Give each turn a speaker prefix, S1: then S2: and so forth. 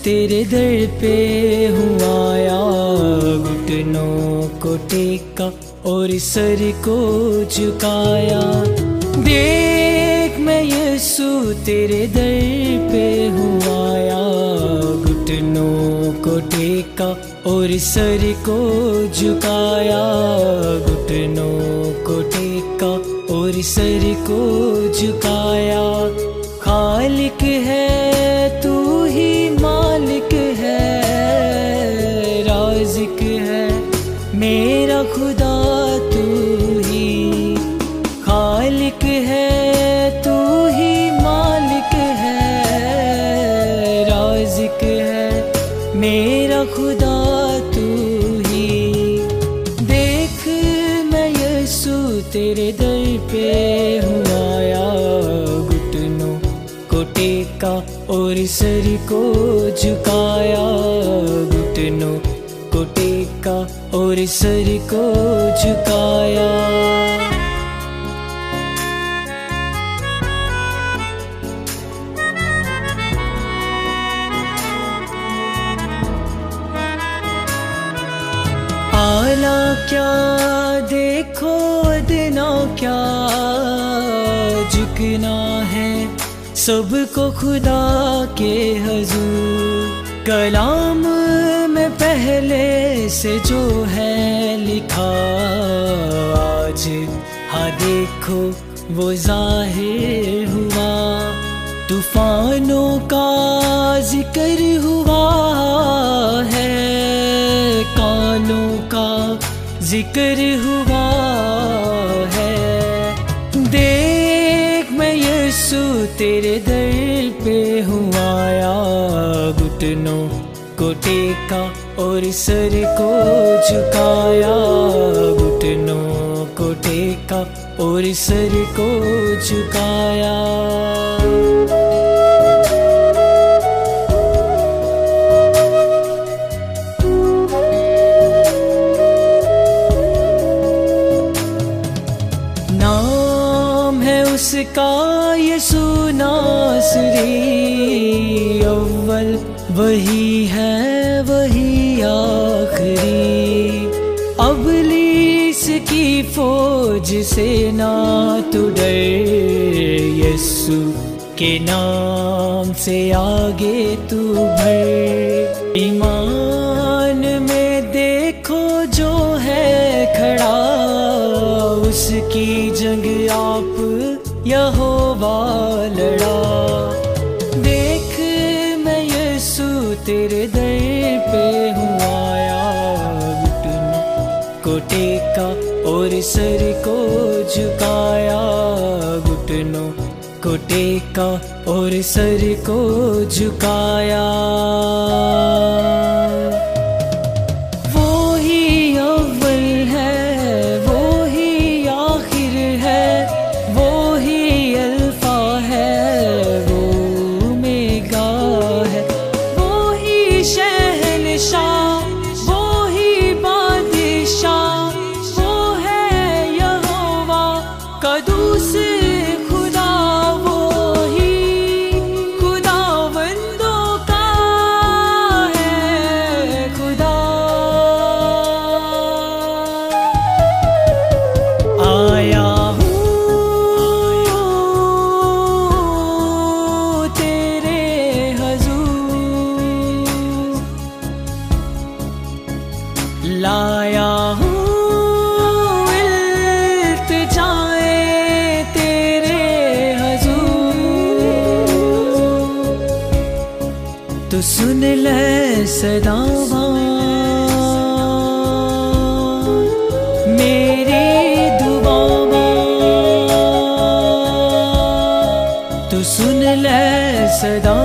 S1: तेरे दर पे हूँ आया, घुटनों को टेका और सर को झुकाया। देख मैं यीशु तेरे दर पे हूँ आया, घुटनों को टेका और सर को झुकाया, घुटनों को टेका और सर को झुकाया। खालिक है तू ही मालिक है, राज़िक है मेरा खुदा तू ही। खालिक है तू ही मालिक है, राज़िक है मेरा खुदा तू ही। देख मैं यीशु तेरे दर पे हूँ आया, घुटनों को टेका और सर को झुकाया, घुटनों को टेका और सर को झुकाया। आला क्या देखो देना क्या, झुकना है सबको खुदा के हुजूर। कलाम में पहले से जो है लिखा, आज हाँ देखो वो ज़ाहिर हुआ। तूफानों का जिक्र हुआ है, कालों का जिक्र हुआ है। देख मैं यीशु तेरे दर पे हूँ आया, घुटनों को टेका और सर को झुकाया, घुटनों को टेका और सर को झुकाया। उसका यीशु नासरी, अव्वल वही है वही आखिरी। अबलीस की फौज से ना तू डर, यीशु के नाम से आगे तू बढ़। ईमान में देखो जो है खड़ा, उसकी जंग आप यहोवा लड़ा। देख मैं यीशु तेरे दर पे हूँ आया, घुटनों को टेका और सर को झुकाया, घुटनों को टेका और सर को झुकाया। वो ही अव्वल है वो ही आखिर है, वो ही अल्फा है वो ओमेगा है। वो ही शहंशाह वो ही बादशाह, वो है यहोवा कदूस खुदा। वो ही खुदावंदों का है खुदा। आया लाया हूँ इल्तिजाए तेरे हुजूर, तो सुन ले सदावां मेरी दुआवां, तो सुन ले सदा